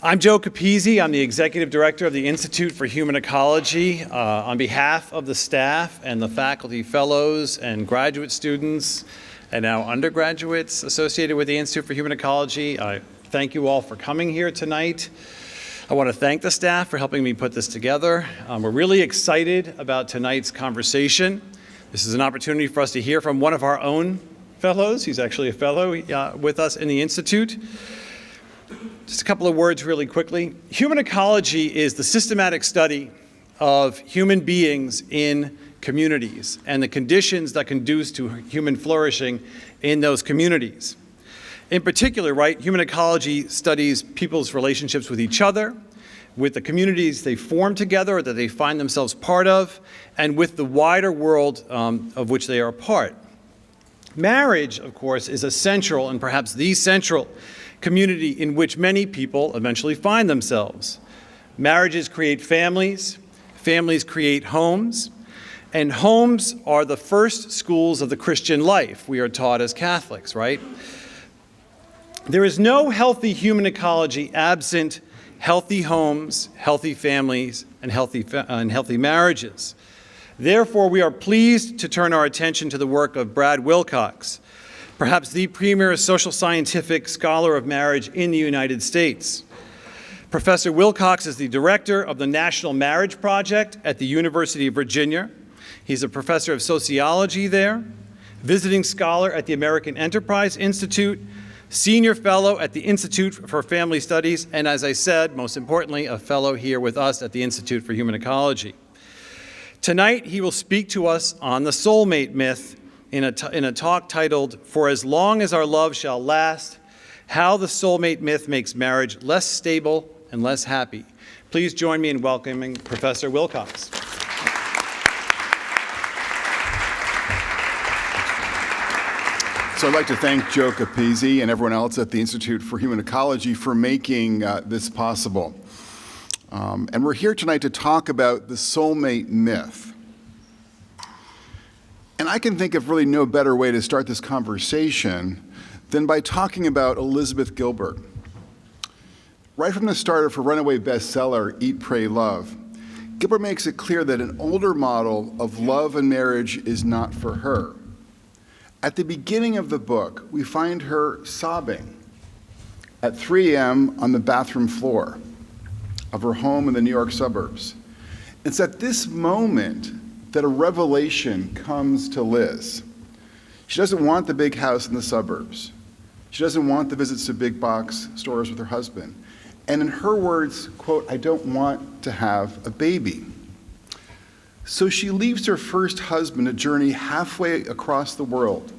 I'm Joe Capizzi. I'm the Executive Director of the Institute for Human Ecology. On behalf of the staff and the faculty, fellows, and graduate students, and now undergraduates associated with the Institute for Human Ecology, I thank you all for coming here tonight. I want to thank the staff for helping me put this together. We're really excited about tonight's conversation. This is an opportunity for us to hear from one of our own fellows. He's actually a fellow with us in the Institute. Just a couple of words really quickly. Human ecology is the systematic study of human beings in communities and the conditions that conduce to human flourishing in those communities. In particular, human ecology studies people's relationships with each other, with the communities they form together or that they find themselves part of, and with the wider world of which they are a part. Marriage, of course, is a central and perhaps the central community in which many people eventually find themselves. Marriages create families, families create homes, and homes are the first schools of the Christian life, we are taught as Catholics, right? There is no healthy human ecology absent healthy homes, healthy families, and healthy marriages. Therefore, we are pleased to turn our attention to the work of Brad Wilcox, perhaps the premier social scientific scholar of marriage in the United States. Professor Wilcox is the director of the National Marriage Project at the University of Virginia. He's a professor of sociology there, visiting scholar at the American Enterprise Institute, senior fellow at the Institute for Family Studies, and as I said, most importantly, a fellow here with us at the Institute for Human Ecology. Tonight, he will speak to us on the Soulmate Myth in a talk titled, "For as Long as Our Love Shall Last, How the Soulmate Myth Makes Marriage Less Stable and Less Happy." Please join me in welcoming Professor Wilcox. So I'd like to thank Joe Capizzi and everyone else at the Institute for Human Ecology for making this possible. And we're here tonight to talk about the soulmate myth. And I can think of really no better way to start this conversation than by talking about Elizabeth Gilbert. Right from the start of her runaway bestseller, Eat, Pray, Love, Gilbert makes it clear that an older model of love and marriage is not for her. At the beginning of the book, we find her sobbing at 3 a.m. on the bathroom floor of her home in the New York suburbs. It's at this moment that a revelation comes to Liz. She doesn't want the big house in the suburbs. She doesn't want the visits to big box stores with her husband. And in her words, quote, "I don't want to have a baby." So she leaves her first husband to journey halfway across the world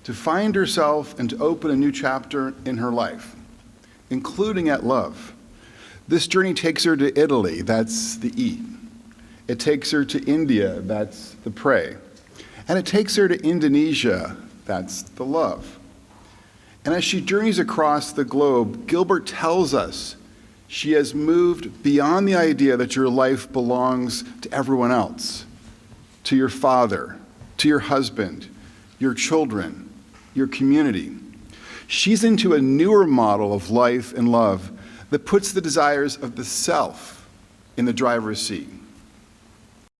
to find herself and to open a new chapter in her life, including at love. This journey takes her to Italy, that's the eat. It takes her to India, that's the pray. And it takes her to Indonesia, that's the love. And as she journeys across the globe, Gilbert tells us she has moved beyond the idea that your life belongs to everyone else, to your father, to your husband, your children, your community. She's into a newer model of life and love that puts the desires of the self in the driver's seat.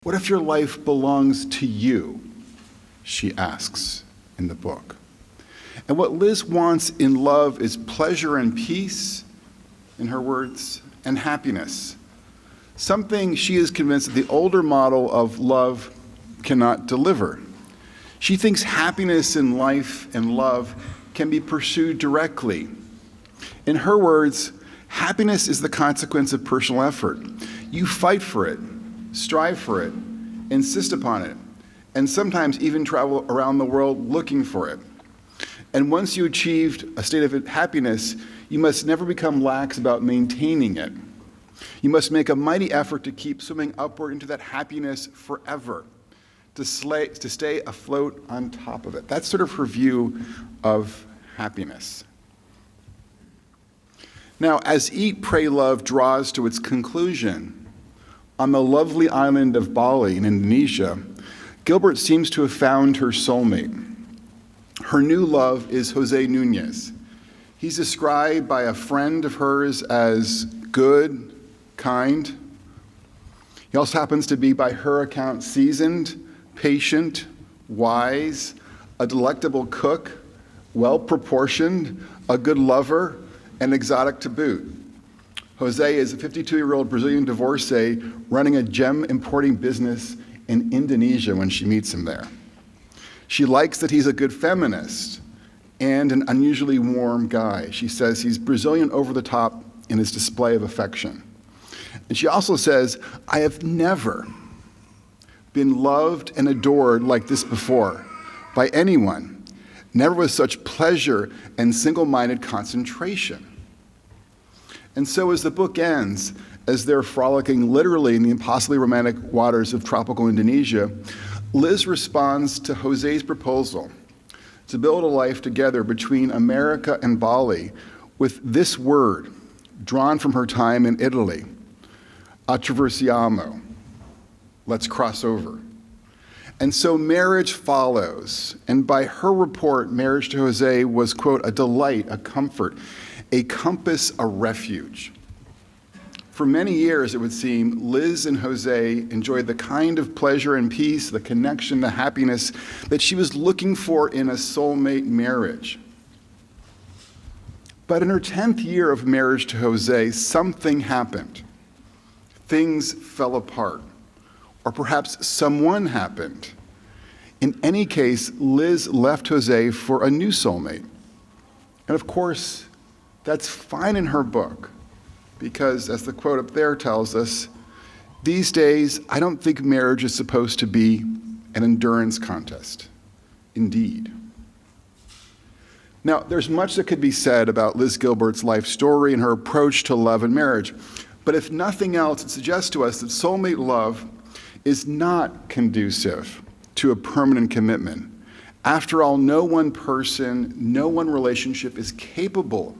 What if your life belongs to you? She asks in the book. And what Liz wants in love is pleasure and peace, in her words, and happiness. Something she is convinced that the older model of love cannot deliver. She thinks happiness in life and love can be pursued directly. In her words, happiness is the consequence of personal effort. You fight for it, strive for it, insist upon it, and sometimes even travel around the world looking for it. And once you achieved a state of happiness, you must never become lax about maintaining it. You must make a mighty effort to keep swimming upward into that happiness forever, to stay afloat on top of it. That's sort of her view of happiness. Now, as Eat, Pray, Love draws to its conclusion, on the lovely island of Bali in Indonesia, Gilbert seems to have found her soulmate. Her new love is Jose Nunez. He's described by a friend of hers as good, kind. He also happens to be, by her account, seasoned, patient, wise, a delectable cook, well-proportioned, a good lover, and exotic to boot. Jose is a 52-year-old Brazilian divorcee running a gem importing business in Indonesia when she meets him there. She likes that he's a good feminist and an unusually warm guy. She says he's Brazilian over the top in his display of affection. And she also says, I have never been loved and adored like this before by anyone, never with such pleasure and single-minded concentration. And so as the book ends, as they're frolicking literally in the impossibly romantic waters of tropical Indonesia, Liz responds to Jose's proposal to build a life together between America and Bali with this word drawn from her time in Italy, attraversiamo, let's cross over. And so marriage follows, and by her report, marriage to Jose was, quote, a delight, a comfort, a compass, a refuge. For many years, it would seem, Liz and Jose enjoyed the kind of pleasure and peace, the connection, the happiness that she was looking for in a soulmate marriage. But in her 10th year of marriage to Jose, something happened. Things fell apart, or perhaps someone happened. In any case, Liz left Jose for a new soulmate. And of course, that's fine in her book, because as the quote up there tells us, these days, I don't think marriage is supposed to be an endurance contest. Indeed. Now, there's much that could be said about Liz Gilbert's life story and her approach to love and marriage. But if nothing else, it suggests to us that soulmate love is not conducive to a permanent commitment. After all, no one person, no one relationship is capable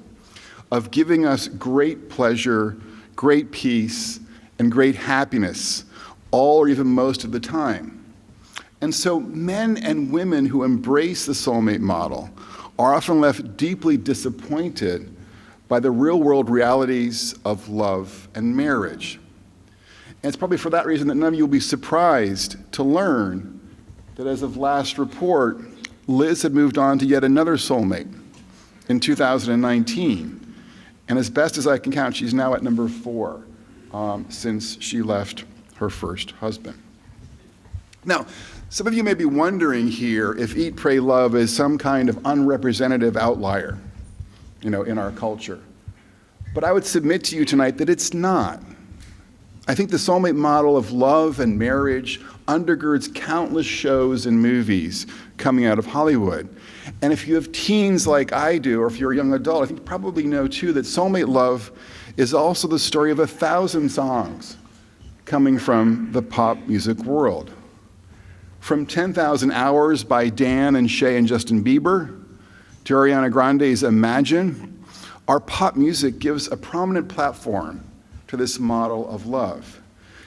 of giving us great pleasure, great peace, and great happiness, all or even most of the time. And so men and women who embrace the soulmate model are often left deeply disappointed by the real-world realities of love and marriage. And it's probably for that reason that none of you will be surprised to learn that as of last report, Liz had moved on to yet another soulmate in 2019. And as best as I can count, she's now at number 4 since she left her first husband. Now, some of you may be wondering here if Eat, Pray, Love is some kind of unrepresentative outlier, in our culture. But I would submit to you tonight that it's not. I think the soulmate model of love and marriage undergirds countless shows and movies coming out of Hollywood. And if you have teens like I do, or if you're a young adult, I think you probably know too that soulmate love is also the story of 1,000 songs coming from the pop music world. From 10,000 Hours by Dan and Shay and Justin Bieber to Ariana Grande's Imagine, our pop music gives a prominent platform to this model of love.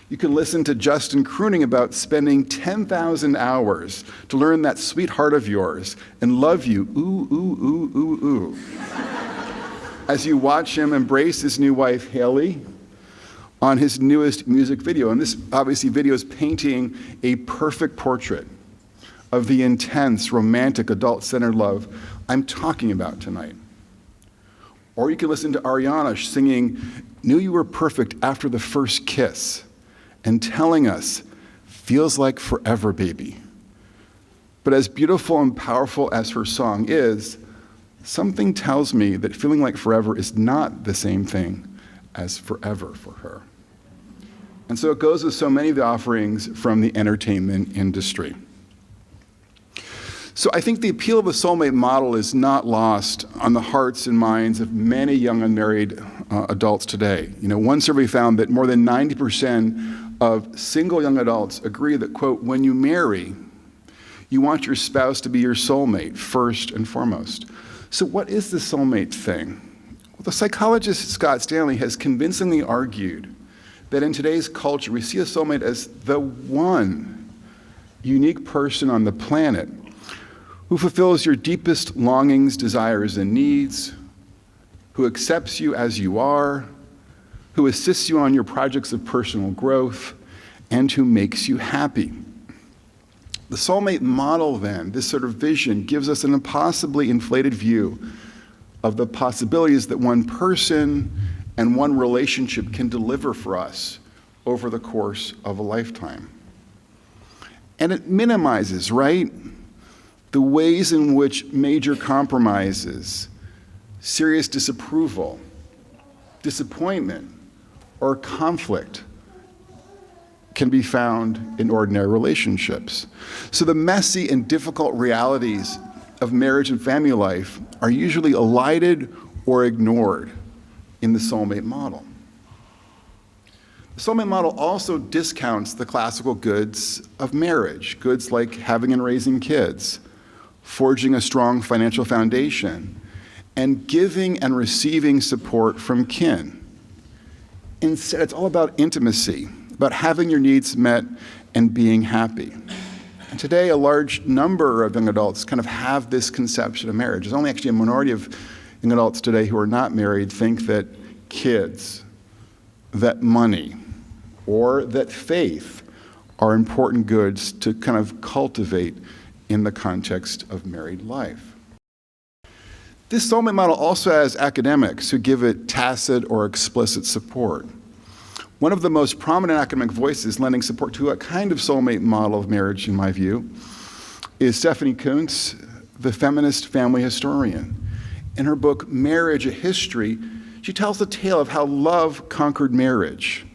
You can listen to Justin crooning about spending 10,000 hours to learn that sweet heart of yours and love you, ooh, ooh, ooh, ooh, ooh. As you watch him embrace his new wife, Haley, on his newest music video. And this, obviously, video is painting a perfect portrait of the intense, romantic, adult-centered love I'm talking about tonight. Or you can listen to Ariana singing, Knew You Were Perfect After the First Kiss, and telling us, feels like forever, baby. But as beautiful and powerful as her song is, something tells me that feeling like forever is not the same thing as forever for her. And so it goes with so many of the offerings from the entertainment industry. So I think the appeal of the soulmate model is not lost on the hearts and minds of many young unmarried adults today. One survey found that more than 90% of single young adults agree that, quote, when you marry, you want your spouse to be your soulmate first and foremost. So what is the soulmate thing? Well, the psychologist Scott Stanley has convincingly argued that in today's culture, we see a soulmate as the one unique person on the planet who fulfills your deepest longings, desires, and needs, who accepts you as you are, who assists you on your projects of personal growth, and who makes you happy. The soulmate model, then, this sort of vision, gives us an impossibly inflated view of the possibilities that one person and one relationship can deliver for us over the course of a lifetime. And it minimizes, right, the ways in which major compromises, serious disapproval, disappointment, or conflict can be found in ordinary relationships. So the messy and difficult realities of marriage and family life are usually elided or ignored in the soulmate model. The soulmate model also discounts the classical goods of marriage, goods like having and raising kids, forging a strong financial foundation, and giving and receiving support from kin. Instead, it's all about intimacy, about having your needs met and being happy. And today, a large number of young adults kind of have this conception of marriage. There's only actually a minority of young adults today who are not married think that kids, that money, or that faith are important goods to kind of cultivate in the context of married life. This soulmate model also has academics who give it tacit or explicit support. One of the most prominent academic voices lending support to a kind of soulmate model of marriage, in my view, is Stephanie Kuntz, the feminist family historian. In her book, Marriage, a History, she tells the tale of how love conquered marriage,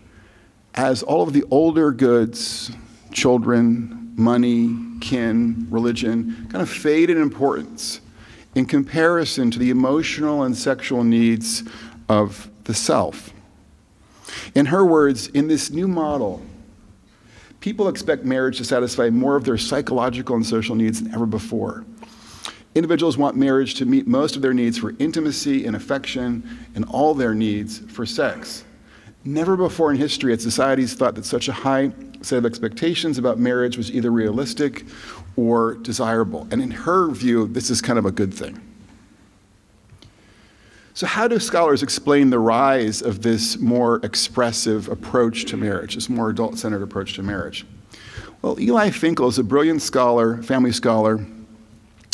as all of the older goods, children, money, kin, religion, kind of fade in importance in comparison to the emotional and sexual needs of the self. In her words, in this new model, people expect marriage to satisfy more of their psychological and social needs than ever before. Individuals want marriage to meet most of their needs for intimacy and affection and all their needs for sex. Never before in history had societies thought that such a high set of expectations about marriage was either realistic or desirable. And in her view, this is kind of a good thing. So how do scholars explain the rise of this more expressive approach to marriage, this more adult-centered approach to marriage? Well, Eli Finkel is a brilliant scholar, family scholar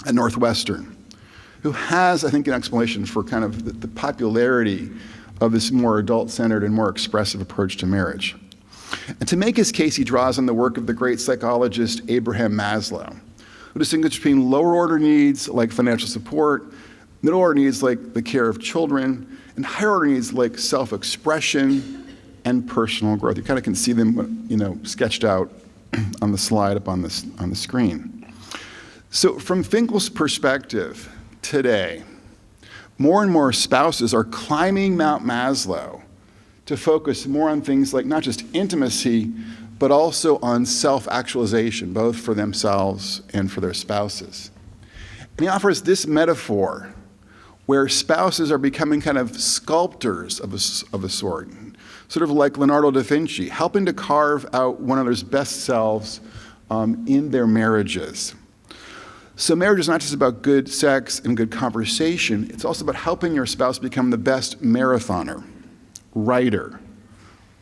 at Northwestern, who has, I think, an explanation for kind of the popularity of this more adult-centered and more expressive approach to marriage. And to make his case, he draws on the work of the great psychologist Abraham Maslow, who distinguished between lower-order needs like financial support, middle-order needs like the care of children, and higher-order needs like self-expression and personal growth. You kind of can see them, sketched out on the slide up on the screen. So from Finkel's perspective, today, more and more spouses are climbing Mount Maslow to focus more on things like not just intimacy, but also on self-actualization, both for themselves and for their spouses. And he offers this metaphor where spouses are becoming kind of sculptors of a sort of like Leonardo da Vinci, helping to carve out one another's best selves in their marriages. So marriage is not just about good sex and good conversation, it's also about helping your spouse become the best marathoner, writer,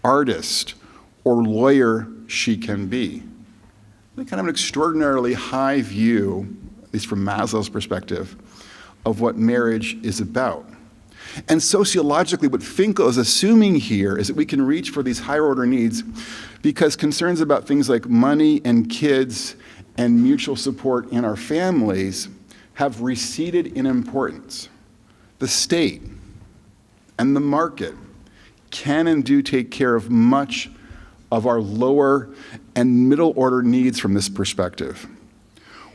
artist, or lawyer she can be. Kind of an extraordinarily high view, at least from Maslow's perspective, of what marriage is about. And sociologically, what Finkel is assuming here is that we can reach for these higher order needs because concerns about things like money and kids and mutual support in our families have receded in importance. The state and the market can and do take care of much of our lower and middle order needs from this perspective.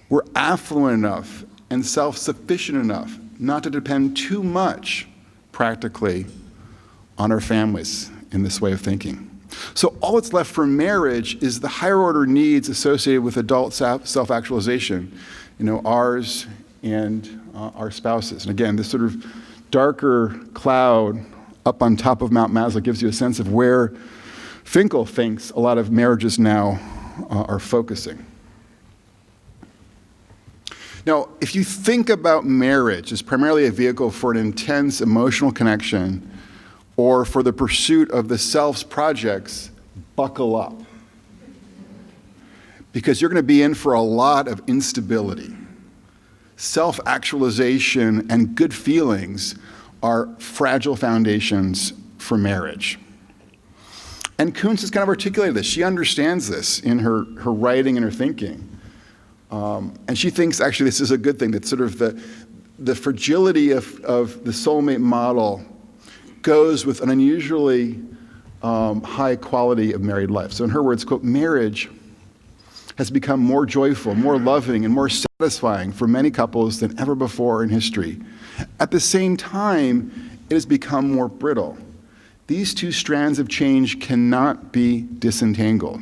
We're affluent enough and self-sufficient enough not to depend too much, practically, on our families in this way of thinking. So all that's left for marriage is the higher order needs associated with adult self-actualization, ours and our spouses. And again, this sort of darker cloud up on top of Mount Maslow gives you a sense of where Finkel thinks a lot of marriages now are focusing. Now, if you think about marriage as primarily a vehicle for an intense emotional connection or for the pursuit of the self's projects, buckle up. Because you're going to be in for a lot of instability. Self-actualization and good feelings are fragile foundations for marriage. And Kuntz has kind of articulated this. She understands this in her writing and her thinking. And she thinks actually this is a good thing, that sort of the fragility of the soulmate model goes with an unusually high quality of married life. So in her words, quote, marriage has become more joyful, more loving, and more satisfying for many couples than ever before in history. At the same time, it has become more brittle. These two strands of change cannot be disentangled.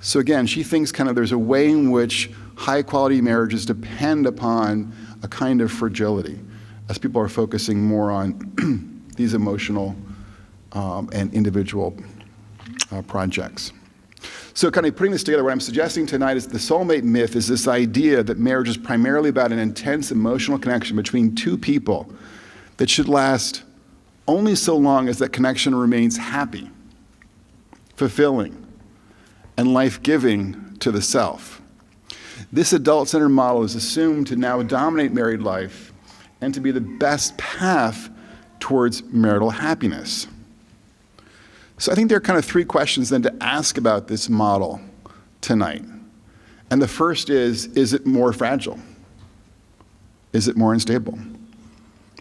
So again, she thinks kind of there's a way in which high-quality marriages depend upon a kind of fragility, as people are focusing more on these emotional and individual projects. So kind of putting this together, what I'm suggesting tonight is the soulmate myth is this idea that marriage is primarily about an intense emotional connection between two people that should last only so long as that connection remains happy, fulfilling, and life-giving to the self. This adult-centered model is assumed to now dominate married life and to be the best path towards marital happiness. So I think there are kind of three questions then to ask about this model tonight. And the first is it more fragile? Is it more unstable?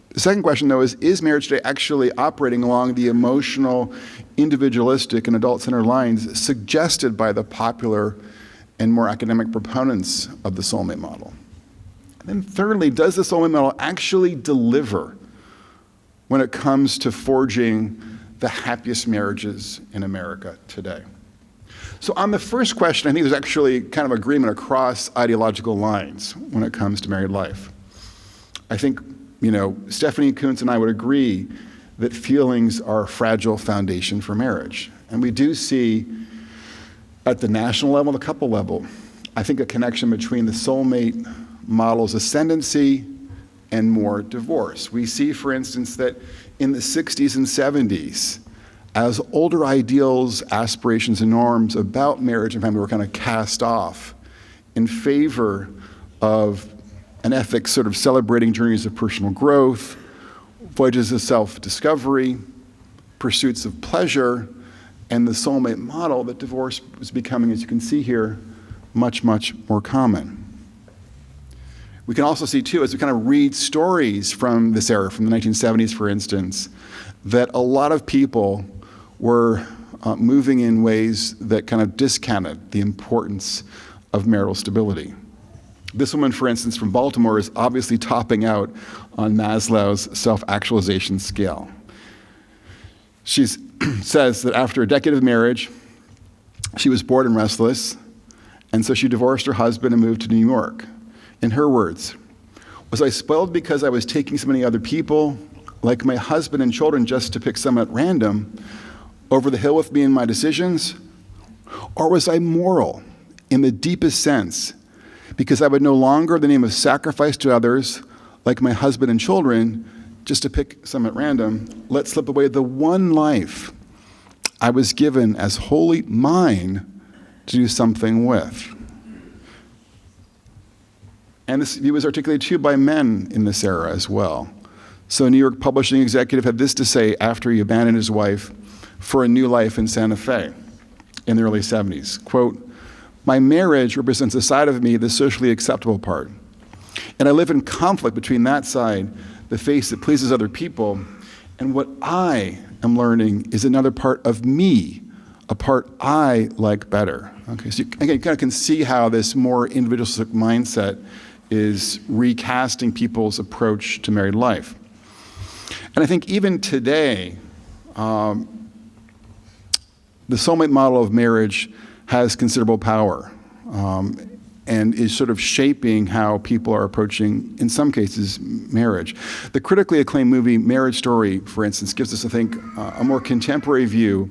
The second question, though, is marriage today actually operating along the emotional, individualistic, and adult-centered lines suggested by the popular and more academic proponents of the soulmate model? And then thirdly, does the soulmate model actually deliver when it comes to forging the happiest marriages in America today? So on the first question, I think there's actually kind of agreement across ideological lines when it comes to married life. I think, Stephanie Kuntz and I would agree that feelings are a fragile foundation for marriage. And we do see at the national level, the couple level, I think a connection between the soulmate model's ascendancy and more divorce. We see, for instance, that in the 60s and 70s, as older ideals, aspirations, and norms about marriage and family were kind of cast off in favor of an ethic sort of celebrating journeys of personal growth, voyages of self-discovery, pursuits of pleasure, and the soulmate model, that divorce was becoming, as you can see here, much, much more common. We can also see, too, as we kind of read stories from this era, from the 1970s, for instance, that a lot of people were moving in ways that kind of discounted the importance of marital stability. This woman, for instance, from Baltimore, is obviously topping out on Maslow's self-actualization scale. She says that after a decade of marriage, she was bored and restless, and so she divorced her husband and moved to New York. In her words, was I spoiled because I was taking so many other people, like my husband and children, just to pick some at random, over the hill with me in my decisions? Or was I moral in the deepest sense, because I would no longer, in the name of sacrifice to others, like my husband and children, just to pick some at random, let slip away the one life I was given as wholly mine to do something with? And this view was articulated too by men in this era as well. So a New York publishing executive had this to say after he abandoned his wife for a new life in Santa Fe in the early 70s. Quote, "My marriage represents a side of me, the socially acceptable part. And I live in conflict between that side, the face that pleases other people, and what I am learning is another part of me, a part I like better." Okay, so you kind of can see how this more individualistic mindset is recasting people's approach to married life. And I think even today, the soulmate model of marriage has considerable power and is sort of shaping how people are approaching, in some cases, marriage. The critically acclaimed movie Marriage Story, for instance, gives us, I think, a more contemporary view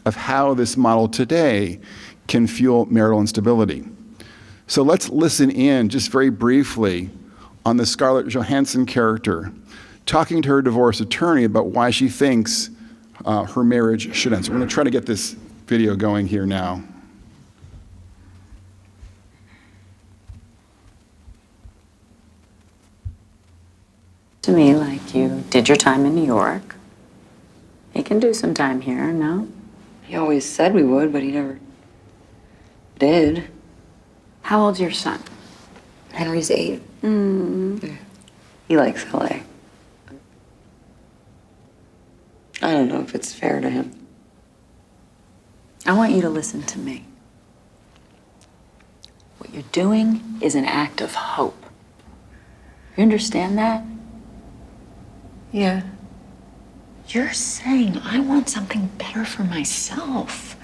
of how this model today can fuel marital instability. So let's listen in just very briefly on the Scarlett Johansson character talking to her divorce attorney about why she thinks her marriage should end. So we're going to try to get this video going here now. To me, like you did your time in New York. He can do some time here, no? He always said we would, but he never did. How old's your son? Henry's 8. Mm. He likes LA. I don't know if it's fair to him. I want you to listen to me. What you're doing is an act of hope. You understand that? Yeah. You're saying I want something better for myself.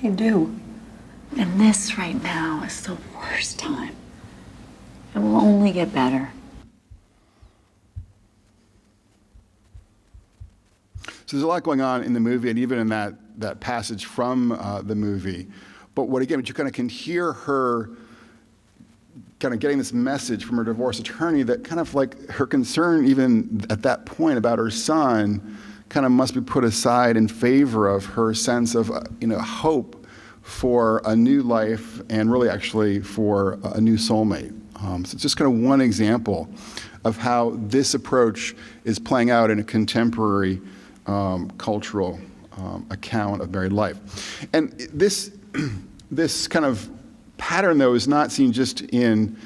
You do. And this right now is the worst time. It will only get better. So there's a lot going on in the movie and even in that passage from the movie. But what you kind of can hear her kind of getting this message from her divorce attorney that kind of like her concern even at that point about her son kind of must be put aside in favor of her sense of hope for a new life and really actually for a new soulmate. So it's just kind of one example of how this approach is playing out in a contemporary cultural account of married life. And this kind of pattern, though, is not seen just in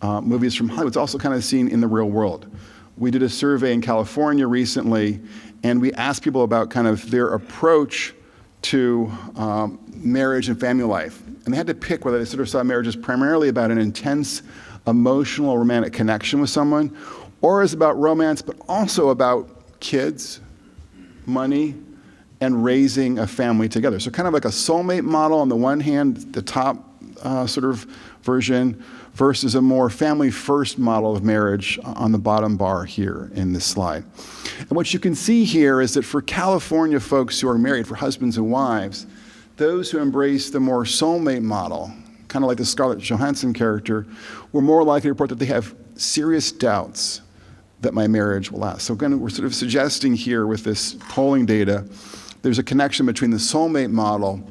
movies from Hollywood. It's also kind of seen in the real world. We did a survey in California recently, and we asked people about kind of their approach to marriage and family life. And they had to pick whether they sort of saw marriage as primarily about an intense emotional romantic connection with someone, or as about romance, but also about kids, money, and raising a family together. So kind of like a soulmate model on the one hand, the top sort of version, versus a more family-first model of marriage on the bottom bar here in this slide. And what you can see here is that for California folks who are married, for husbands and wives, those who embrace the more soulmate model, kind of like the Scarlett Johansson character, were more likely to report that they have serious doubts that my marriage will last. So again, we're sort of suggesting here with this polling data, there's a connection between the soulmate model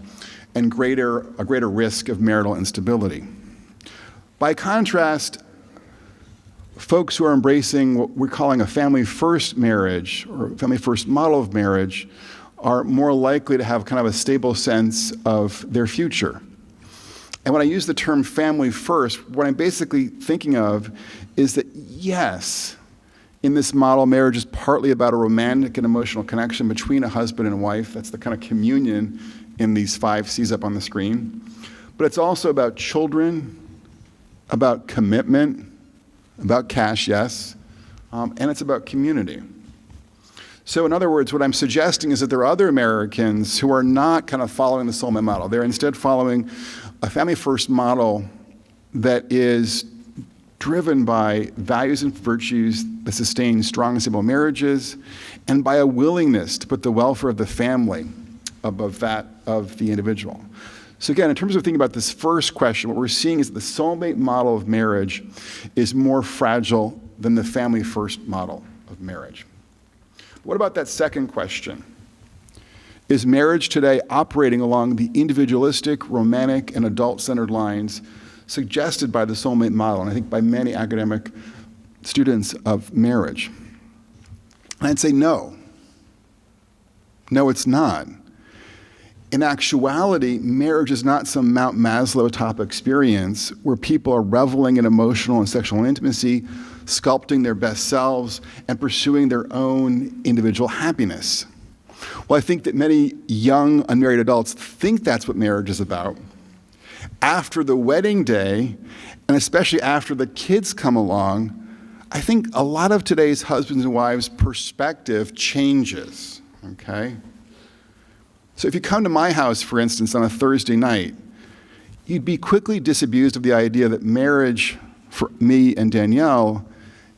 and a greater risk of marital instability. By contrast, folks who are embracing what we're calling a family-first marriage or family-first model of marriage are more likely to have kind of a stable sense of their future. And when I use the term family first, what I'm basically thinking of is that yes, in this model, marriage is partly about a romantic and emotional connection between a husband and a wife. That's the kind of communion in these 5 C's up on the screen. But it's also about children, about commitment, about cash, yes, and it's about community. So in other words, what I'm suggesting is that there are other Americans who are not kind of following the soulmate model. They're instead following a family-first model that is driven by values and virtues that sustain strong and stable marriages, and by a willingness to put the welfare of the family above that of the individual. So again, in terms of thinking about this first question, what we're seeing is that the soulmate model of marriage is more fragile than the family-first model of marriage. What about that second question? Is marriage today operating along the individualistic, romantic, and adult-centered lines suggested by the soulmate model, and I think by many academic students of marriage? And I'd say no. No, it's not. In actuality, marriage is not some Mount Maslow type experience where people are reveling in emotional and sexual intimacy, sculpting their best selves, and pursuing their own individual happiness. Well, I think that many young unmarried adults think that's what marriage is about. After the wedding day, and especially after the kids come along, I think a lot of today's husbands and wives' perspective changes, okay? So if you come to my house, for instance, on a Thursday night, you'd be quickly disabused of the idea that marriage for me and Danielle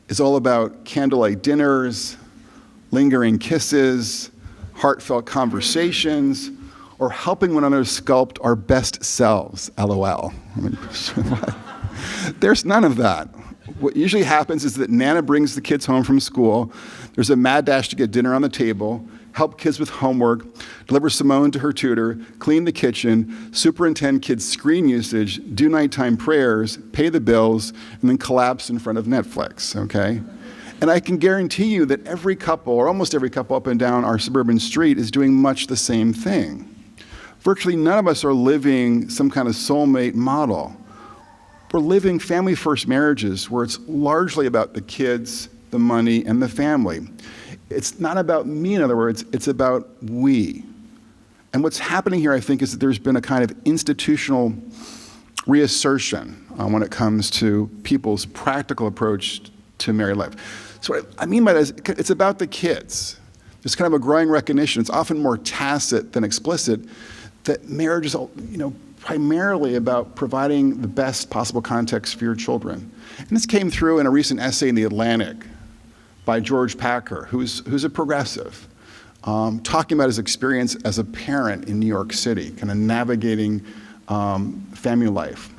is all about candlelight dinners, lingering kisses, heartfelt conversations, or helping one another sculpt our best selves, LOL. I mean, there's none of that. What usually happens is that Nana brings the kids home from school, there's a mad dash to get dinner on the table, help kids with homework, deliver Simone to her tutor, clean the kitchen, superintend kids' screen usage, do nighttime prayers, pay the bills, and then collapse in front of Netflix, okay? And I can guarantee you that every couple, or almost every couple up and down our suburban street is doing much the same thing. Virtually none of us are living some kind of soulmate model. We're living family-first marriages where it's largely about the kids, the money, and the family. It's not about me, in other words, it's about we. And what's happening here, I think, is that there's been a kind of institutional reassertion when it comes to people's practical approach to married life. So what I mean by that is it's about the kids. There's kind of a growing recognition, it's often more tacit than explicit, that marriage is, primarily about providing the best possible context for your children. And this came through in a recent essay in The Atlantic by George Packer, who's a progressive, talking about his experience as a parent in New York City, kind of navigating family life.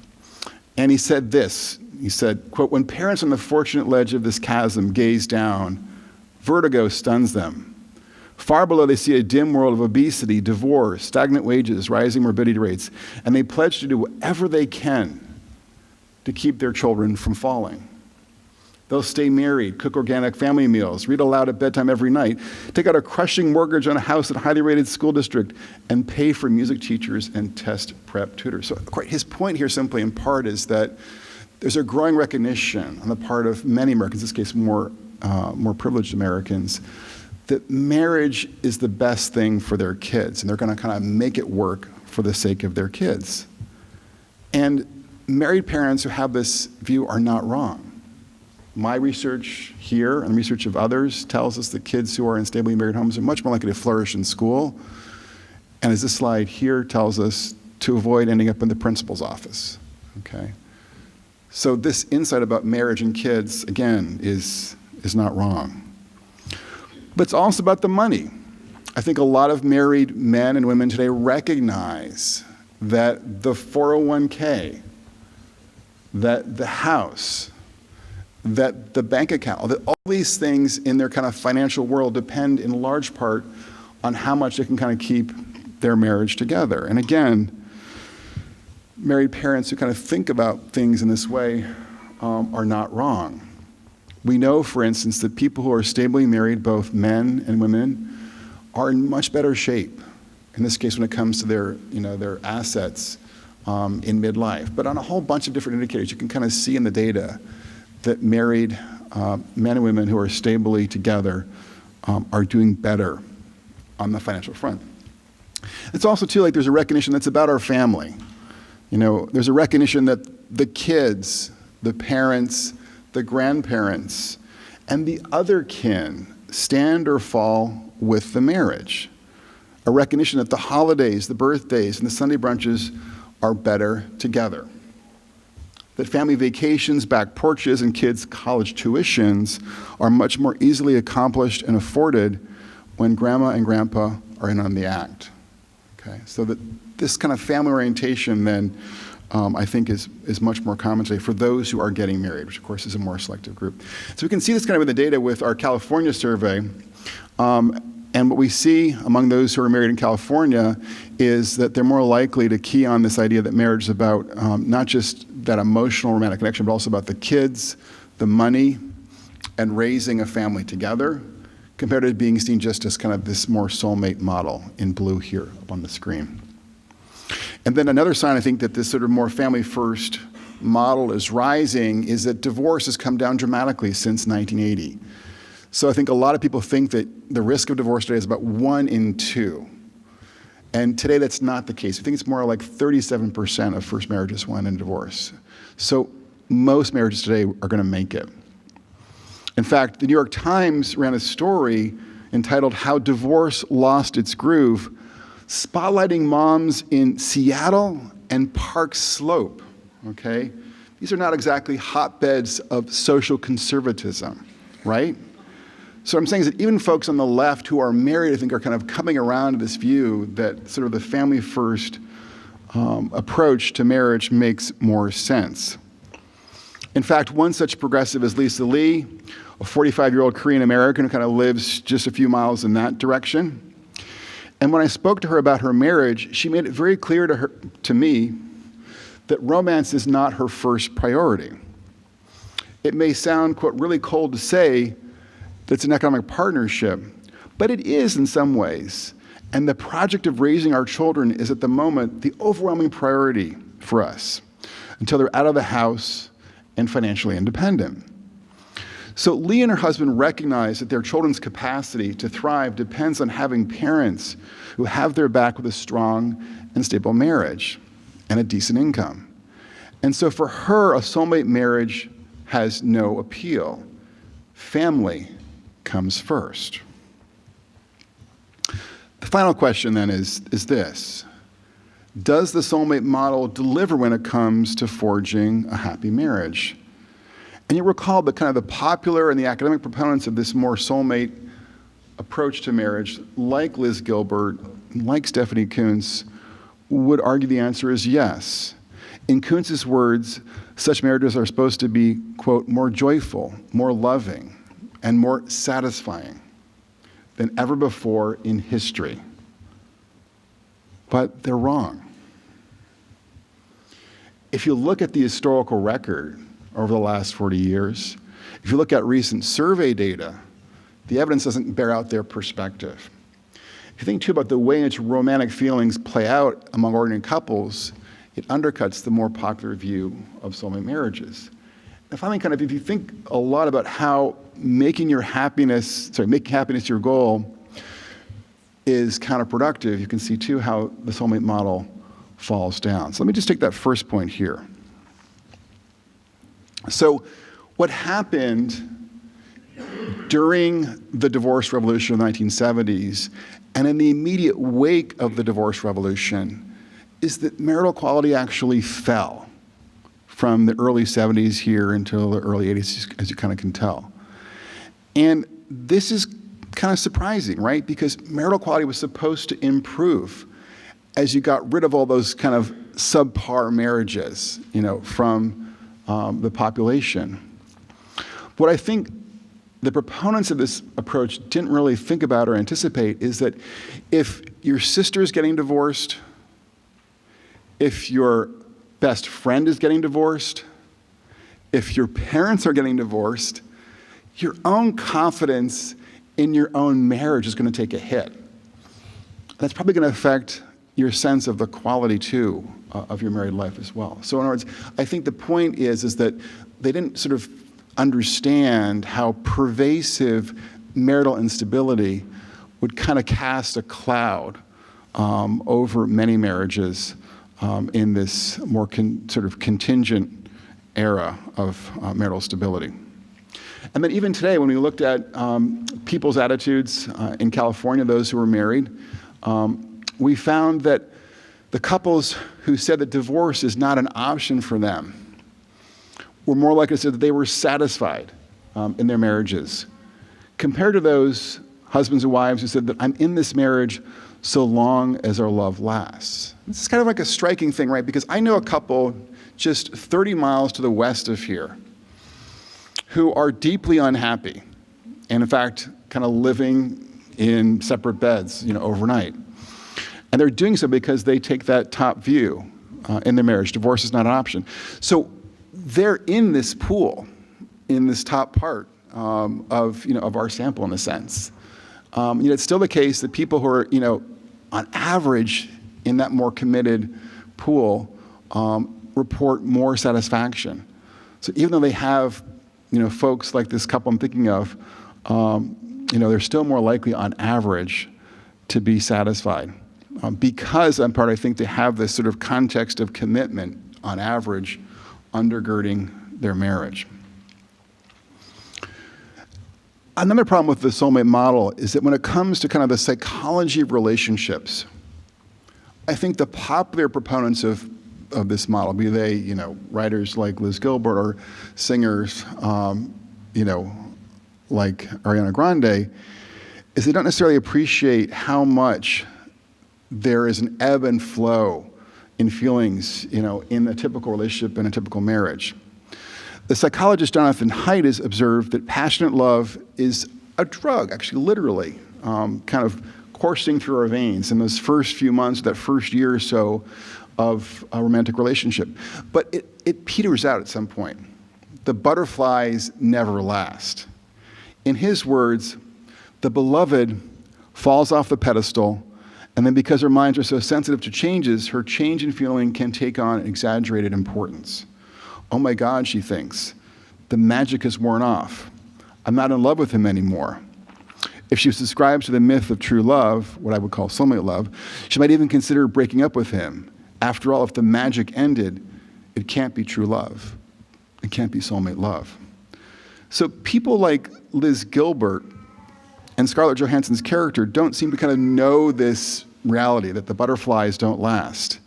And he said this, he said, quote, "When parents on the fortunate ledge of this chasm gaze down, vertigo stuns them. Far below, they see a dim world of obesity, divorce, stagnant wages, rising morbidity rates, and they pledge to do whatever they can to keep their children from falling. They'll stay married, cook organic family meals, read aloud at bedtime every night, take out a crushing mortgage on a house at a highly rated school district, and pay for music teachers and test prep tutors." So his point here simply in part is that there's a growing recognition on the part of many Americans, in this case more privileged Americans, that marriage is the best thing for their kids, and they're going to kind of make it work for the sake of their kids. And married parents who have this view are not wrong. My research here and the research of others tells us that kids who are in stably married homes are much more likely to flourish in school. And as this slide here tells us, to avoid ending up in the principal's office, okay? So this insight about marriage and kids, again, is not wrong. But it's also about the money. I think a lot of married men and women today recognize that the 401k, that the house, that the bank account, that all these things in their kind of financial world depend in large part on how much they can kind of keep their marriage together. And again, married parents who kind of think about things in this way are not wrong. We know, for instance, that people who are stably married, both men and women, are in much better shape. In this case, when it comes to their assets in midlife. But on a whole bunch of different indicators, you can kind of see in the data that married men and women who are stably together are doing better on the financial front. It's also, too, like there's a recognition that's about our family. There's a recognition that the kids, the parents, the grandparents, and the other kin stand or fall with the marriage. A recognition that the holidays, the birthdays, and the Sunday brunches are better together. That family vacations, back porches, and kids' college tuitions are much more easily accomplished and afforded when grandma and grandpa are in on the act. Okay, so that this kind of family orientation then I think is much more common today for those who are getting married, which of course is a more selective group. So we can see this kind of in the data with our California survey. And what we see among those who are married in California is that they're more likely to key on this idea that marriage is about not just that emotional romantic connection, but also about the kids, the money, and raising a family together, compared to being seen just as kind of this more soulmate model in blue here up on the screen. And then another sign, I think, that this sort of more family-first model is rising is that divorce has come down dramatically since 1980. So I think a lot of people think that the risk of divorce today is about 1 in 2. And today that's not the case. I think it's more like 37% of first marriages will end in divorce. So most marriages today are going to make it. In fact, the New York Times ran a story entitled "How Divorce Lost Its Groove," spotlighting moms in Seattle and Park Slope, okay? These are not exactly hotbeds of social conservatism, right? So I'm saying is that even folks on the left who are married, I think, are kind of coming around to this view that sort of the family first approach to marriage makes more sense. In fact, one such progressive is Lisa Lee, a 45-year-old Korean American who kind of lives just a few miles in that direction. And when I spoke to her about her marriage, she made it very clear to me that romance is not her first priority. It may sound, quote, really cold to say that it's an economic partnership, but it is in some ways. And the project of raising our children is at the moment the overwhelming priority for us until they're out of the house and financially independent. So Lee and her husband recognize that their children's capacity to thrive depends on having parents who have their back with a strong and stable marriage and a decent income. And so for her, a soulmate marriage has no appeal. Family comes first. The final question then is this: does the soulmate model deliver when it comes to forging a happy marriage? And you recall that kind of the popular and the academic proponents of this more soulmate approach to marriage, like Liz Gilbert, like Stephanie Kuntz, would argue the answer is yes. In Kuntz's words, such marriages are supposed to be, quote, more joyful, more loving, and more satisfying than ever before in history. But they're wrong. If you look at the historical record over the last 40 years, if you look at recent survey data, the evidence doesn't bear out their perspective. If you think too about the way in which romantic feelings play out among ordinary couples, it undercuts the more popular view of soulmate marriages. And finally, kind of, if you think a lot about how making happiness your goal is counterproductive, you can see too how the soulmate model falls down. So let me just take that first point here. So what happened during the divorce revolution of the 1970s and in the immediate wake of the divorce revolution is that marital quality actually fell from the early 70s here until the early 80s, as you kind of can tell. And this is kind of surprising, right? Because marital quality was supposed to improve as you got rid of all those kind of subpar marriages, from the population. What I think the proponents of this approach didn't really think about or anticipate is that if your sister's getting divorced, if your best friend is getting divorced, if your parents are getting divorced, your own confidence in your own marriage is going to take a hit. That's probably going to affect your sense of the quality, too, of your married life as well. So in other words, I think the point is that they didn't sort of understand how pervasive marital instability would kind of cast a cloud over many marriages in this more sort of contingent era of marital stability. And then even today, when we looked at people's attitudes in California, those who were married, we found that the couples who said that divorce is not an option for them were more likely to say that they were satisfied in their marriages, compared to those husbands and wives who said that I'm in this marriage so long as our love lasts. This is kind of like a striking thing, right? Because I know a couple just 30 miles to the west of here who are deeply unhappy, and in fact, kind of living in separate beds, overnight. And they're doing so because they take that top view in their marriage. Divorce is not an option. So they're in this pool, in this top part of our sample, in a sense. It's still the case that people who are, on average, in that more committed pool, report more satisfaction. So even though they have, folks like this couple I'm thinking of, they're still more likely, on average, to be satisfied. Because, in part, I think they have this sort of context of commitment, on average, undergirding their marriage. Another problem with the soulmate model is that when it comes to kind of the psychology of relationships, I think the popular proponents of this model, be they, writers like Liz Gilbert or singers, like Ariana Grande, is they don't necessarily appreciate how much there is an ebb and flow in feelings, in a typical relationship, in a typical marriage. The psychologist Jonathan Haidt has observed that passionate love is a drug, actually literally, kind of coursing through our veins in those first few months, that first year or so of a romantic relationship. But it peters out at some point. The butterflies never last. In his words, the beloved falls off the pedestal, and then because her minds are so sensitive to changes, her change in feeling can take on exaggerated importance. Oh my God, she thinks, the magic has worn off. I'm not in love with him anymore. If she subscribes to the myth of true love, what I would call soulmate love, she might even consider breaking up with him. After all, if the magic ended, it can't be true love. It can't be soulmate love. So people like Liz Gilbert and Scarlett Johansson's character don't seem to kind of know this reality, that the butterflies don't last.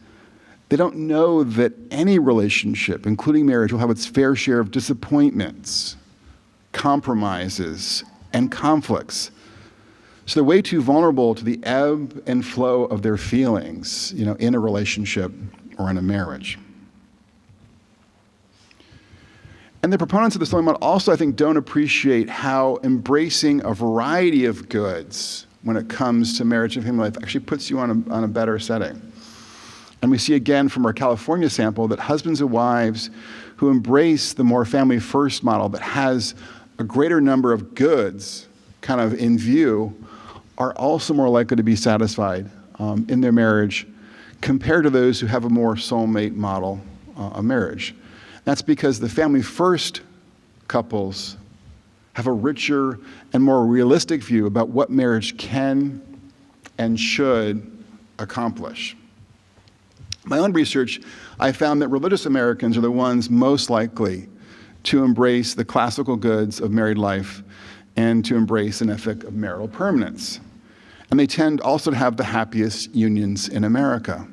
They don't know that any relationship, including marriage, will have its fair share of disappointments, compromises, and conflicts. So they're way too vulnerable to the ebb and flow of their feelings, in a relationship or in a marriage. And the proponents of the soulmate model also, I think, don't appreciate how embracing a variety of goods when it comes to marriage and family life actually puts you on a better setting. And we see again from our California sample that husbands and wives who embrace the more family first model that has a greater number of goods kind of in view are also more likely to be satisfied in their marriage compared to those who have a more soulmate model of marriage. That's because the family first couples have a richer and more realistic view about what marriage can and should accomplish. My own research, I found that religious Americans are the ones most likely to embrace the classical goods of married life and to embrace an ethic of marital permanence. And they tend also to have the happiest unions in America.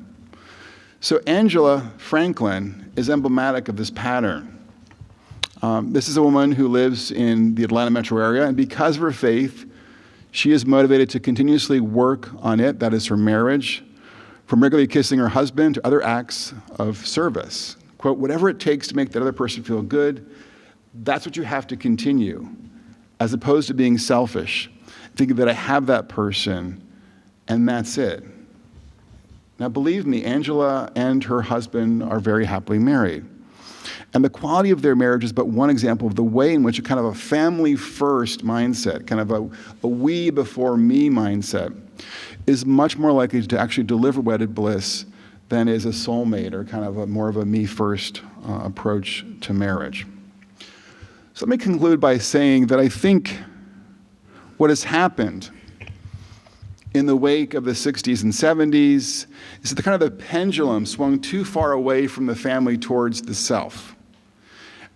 So Angela Franklin is emblematic of this pattern. This is a woman who lives in the Atlanta metro area, and because of her faith, she is motivated to continuously work on it, that is her marriage, from regularly kissing her husband to other acts of service. Quote, whatever it takes to make that other person feel good, that's what you have to continue, as opposed to being selfish, thinking that I have that person and that's it. Now, believe me, Angela and her husband are very happily married. And the quality of their marriage is but one example of the way in which a kind of a family-first mindset, kind of a we before me mindset, is much more likely to actually deliver wedded bliss than is a soulmate or kind of more of a me-first approach to marriage. So let me conclude by saying that I think what has happened in the wake of the 60s and 70s is that the kind of the pendulum swung too far away from the family towards the self.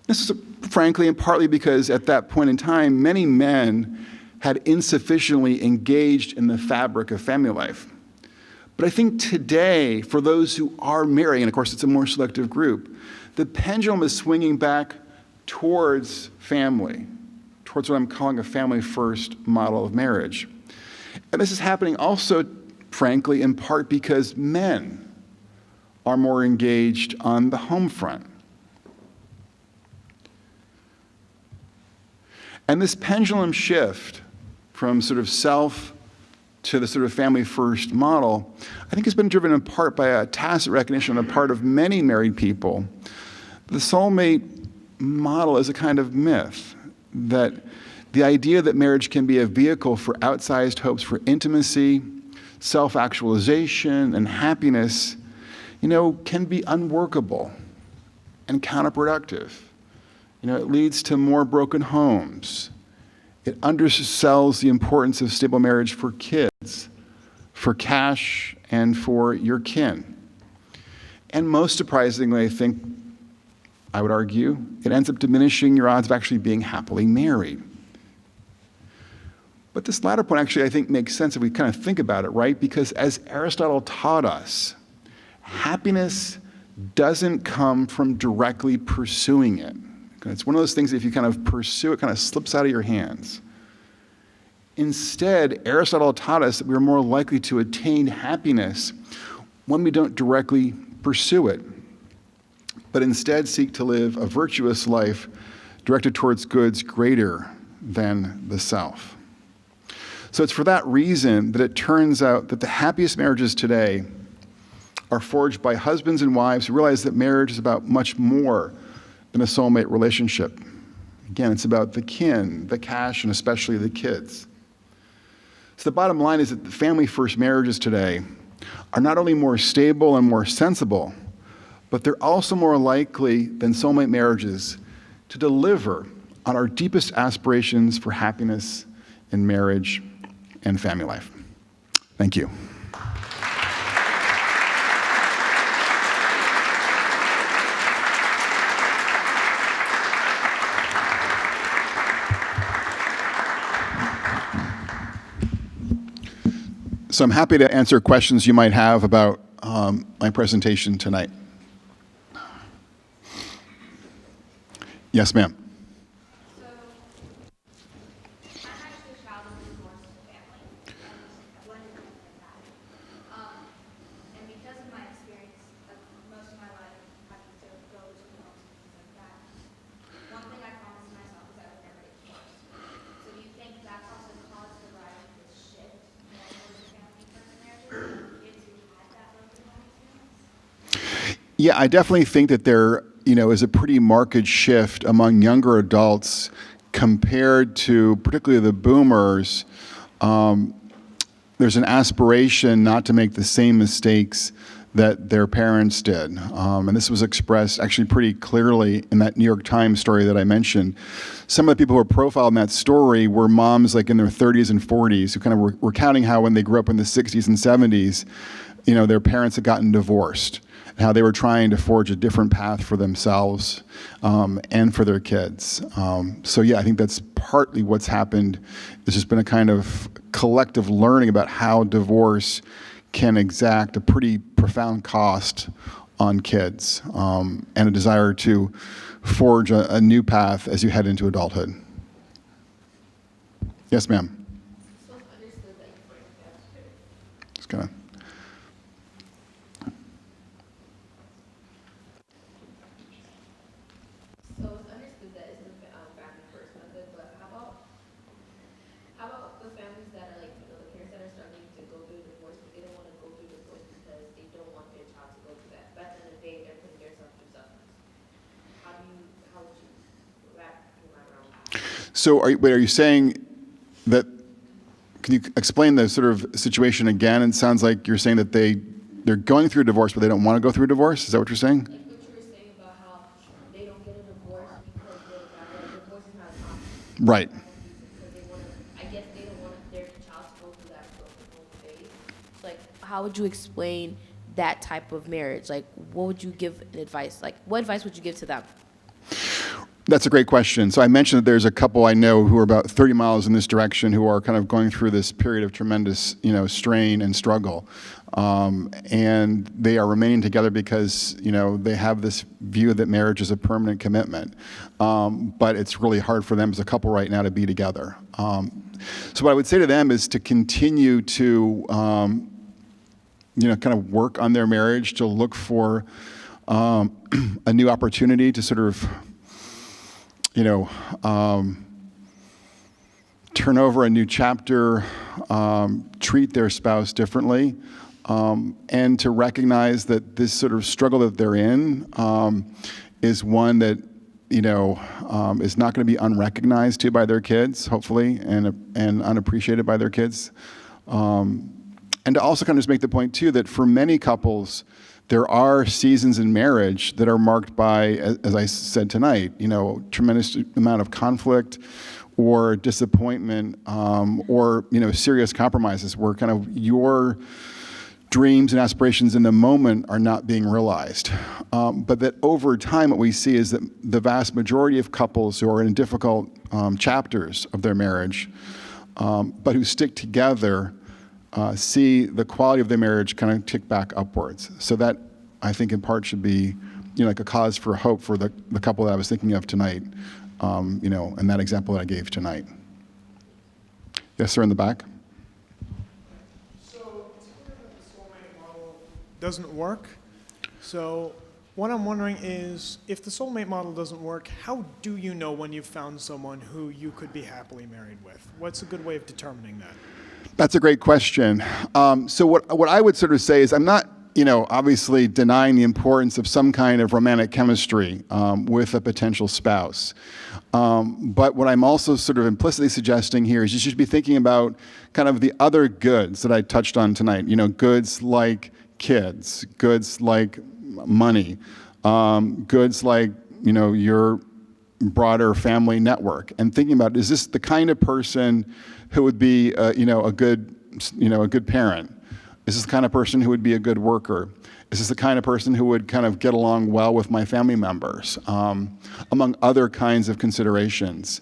This is frankly and partly because at that point in time, many men had insufficiently engaged in the fabric of family life. But I think today, for those who are married, and of course it's a more selective group, the pendulum is swinging back towards family, towards what I'm calling a family-first model of marriage. And this is happening also, frankly, in part because men are more engaged on the home front. And this pendulum shift from sort of self to the sort of family-first model, I think has been driven in part by a tacit recognition on the part of many married people. The soulmate model is a kind of myth, that the idea that marriage can be a vehicle for outsized hopes for intimacy, self-actualization, and happiness, can be unworkable and counterproductive. It leads to more broken homes. It undersells the importance of stable marriage for kids, for cash, and for your kin. And most surprisingly, I would argue, it ends up diminishing your odds of actually being happily married. But this latter point actually, I think, makes sense if we kind of think about it, right? Because as Aristotle taught us, happiness doesn't come from directly pursuing it. It's one of those things that if you kind of pursue it, kind of slips out of your hands. Instead, Aristotle taught us that we are more likely to attain happiness when we don't directly pursue it, but instead seek to live a virtuous life directed towards goods greater than the self. So it's for that reason that it turns out that the happiest marriages today are forged by husbands and wives who realize that marriage is about much more than a soulmate relationship. Again, it's about the kin, the cash, and especially the kids. So the bottom line is that the family-first marriages today are not only more stable and more sensible, but they're also more likely than soulmate marriages to deliver on our deepest aspirations for happiness in marriage and family life. Thank you. So I'm happy to answer questions you might have about my presentation tonight. Yes, ma'am. So, I'm actually a child of a divorced family, and a blended family like that. And because of my experience of most of my life having to go to homes and things like that, one thing I promised myself is I would never get divorced. So do you think that's also caused the rise of this shift more towards family-first marriages and kids who had that broken home experience? Yeah, I definitely think that there, is a pretty marked shift among younger adults compared to particularly the boomers. There's an aspiration not to make the same mistakes that their parents did. And this was expressed actually pretty clearly in that New York Times story that I mentioned. Some of the people who were profiled in that story were moms like in their 30s and 40s who kind of were recounting how when they grew up in the 60s and 70s, their parents had gotten divorced. How they were trying to forge a different path for themselves and for their kids. So yeah, I think that's partly what's happened. There's just been a kind of collective learning about how divorce can exact a pretty profound cost on kids and a desire to forge a new path as you head into adulthood. Yes, ma'am. Just gonna. So it's understood that it's the family first method, but how about the families that are like, the parents that are struggling to go through divorce, but they don't want to go through divorce because they don't want their child to go through that. But at the end of the day, they're putting themselves through suffering. How would you wrap your mind around that? So are you saying that, can you explain the sort of situation again? It sounds like you're saying that they're going through a divorce, but they don't want to go through a divorce? Is that what you're saying? Like what you were saying about how they don't get a divorce because divorce is not an option. Right. Because they want to, I guess they don't want their child to go through that broken home phase. Like, how would you explain that type of marriage? Like, what would you give advice? Like, what advice would you give to them? That's a great question. So I mentioned that there's a couple I know who are about 30 miles in this direction who are kind of going through this period of tremendous, strain and struggle. And they are remaining together because, they have this view that marriage is a permanent commitment. But it's really hard for them as a couple right now to be together. So what I would say to them is to continue to, kind of work on their marriage, to look for a new opportunity to sort of, turn over a new chapter, treat their spouse differently, and to recognize that this sort of struggle that they're in is one that, is not going to be unrecognized too by their kids, hopefully, and unappreciated by their kids. And to also kind of just make the point too that for many couples, there are seasons in marriage that are marked by, as I said tonight, tremendous amount of conflict or disappointment or, serious compromises where kind of your dreams and aspirations in the moment are not being realized. But that over time, what we see is that the vast majority of couples who are in difficult chapters of their marriage, but who stick together, see the quality of their marriage kind of tick back upwards. So that, I think, in part should be, like a cause for hope for the couple that I was thinking of tonight, and that example that I gave tonight. Yes, sir, in the back. So it's clear that the soulmate model doesn't work. So what I'm wondering is, if the soulmate model doesn't work, how do you know when you've found someone who you could be happily married with? What's a good way of determining that? That's a great question. So what I would sort of say is, I'm not, obviously denying the importance of some kind of romantic chemistry with a potential spouse. But what I'm also sort of implicitly suggesting here is you should be thinking about kind of the other goods that I touched on tonight. Goods like kids, goods like money, goods like, your broader family network, and thinking about, is this the kind of person who would be, a good parent? Is this the kind of person who would be a good worker? Is this the kind of person who would kind of get along well with my family members, among other kinds of considerations?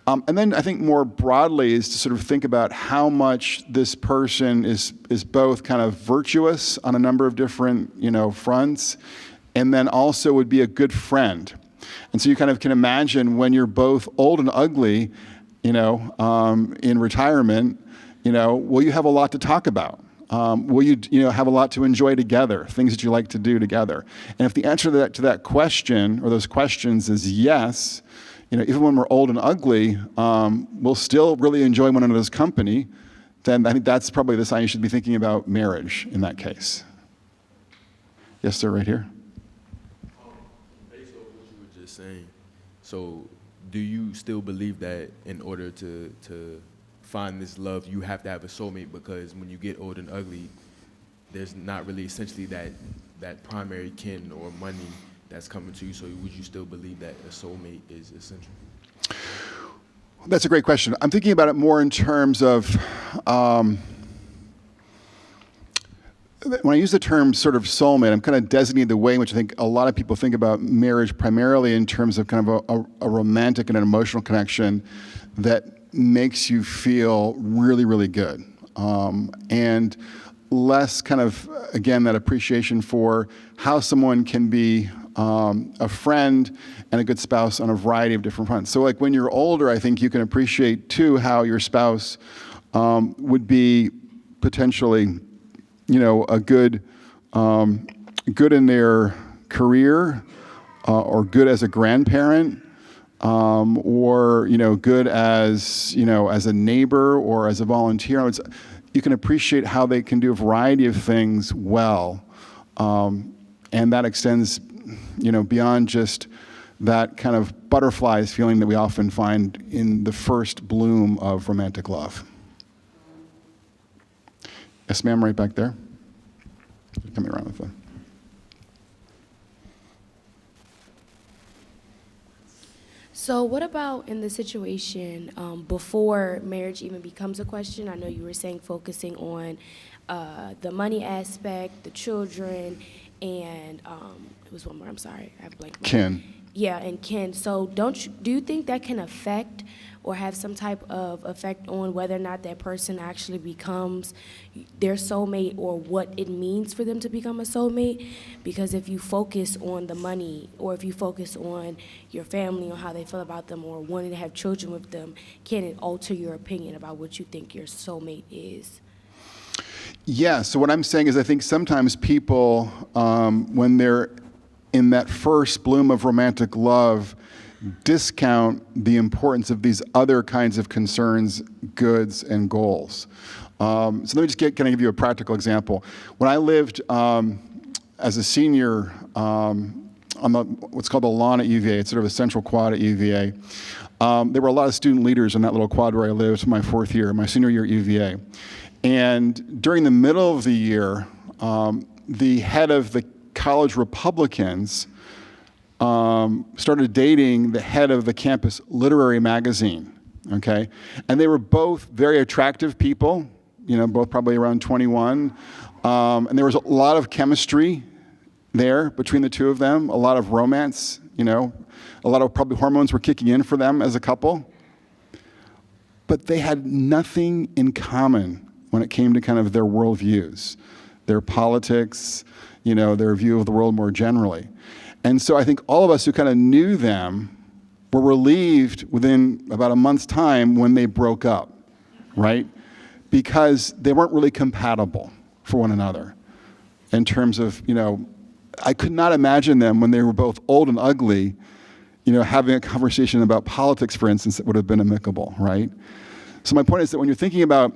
And then I think more broadly is to sort of think about how much this person is both kind of virtuous on a number of different, fronts, and then also would be a good friend. And so you kind of can imagine when you're both old and ugly, in retirement, will you have a lot to talk about? Will you, have a lot to enjoy together, things that you like to do together? And if the answer to that question, or those questions, is yes, even when we're old and ugly, we'll still really enjoy one another's company, then I think that's probably the sign you should be thinking about marriage in that case. Yes, sir, right here. Based on what you were just saying, so do you still believe that in order to find this love, you have to have a soulmate? Because when you get old and ugly, there's not really essentially that primary kin or money that's coming to you. So would you still believe that a soulmate is essential? That's a great question. I'm thinking about it more in terms of, when I use the term sort of soulmate, I'm kind of designating the way in which I think a lot of people think about marriage, primarily in terms of kind of a romantic and an emotional connection that makes you feel really, really good. And less kind of, again, that appreciation for how someone can be a friend and a good spouse on a variety of different fronts. So like when you're older, I think you can appreciate too how your spouse would be potentially, a good in their career, or good as a grandparent, or good as as a neighbor or as a volunteer. You can appreciate how they can do a variety of things well, and that extends beyond just that kind of butterflies feeling that we often find in the first bloom of romantic love. Yes, ma'am, right back there. Coming around with them. So what about in the situation before marriage even becomes a question? I know you were saying focusing on the money aspect, the children, and it was one more, I'm sorry, I have blanked. Kin. Yeah, and kin. So do you think that can affect or have some type of effect on whether or not that person actually becomes their soulmate, or what it means for them to become a soulmate? Because if you focus on the money, or if you focus on your family, on how they feel about them, or wanting to have children with them, can it alter your opinion about what you think your soulmate is? Yeah, so what I'm saying is I think sometimes people, when they're in that first bloom of romantic love, discount the importance of these other kinds of concerns, goods, and goals. So let me just kind of give you a practical example. When I lived as a senior on what's called the lawn at UVA, it's sort of a central quad at UVA, there were a lot of student leaders in that little quad where I lived my senior year at UVA. And during the middle of the year, the head of the college Republicans started dating the head of the campus literary magazine, okay? And they were both very attractive people, both probably around 21. And there was a lot of chemistry there between the two of them, a lot of romance, a lot of probably hormones were kicking in for them as a couple. But they had nothing in common when it came to kind of their worldviews, their politics, their view of the world more generally. And so I think all of us who kind of knew them were relieved within about a month's time when they broke up. right? Because they weren't really compatible for one another in terms of, I could not imagine them when they were both old and ugly, having a conversation about politics, for instance, that would have been amicable, right? So my point is that when you're thinking about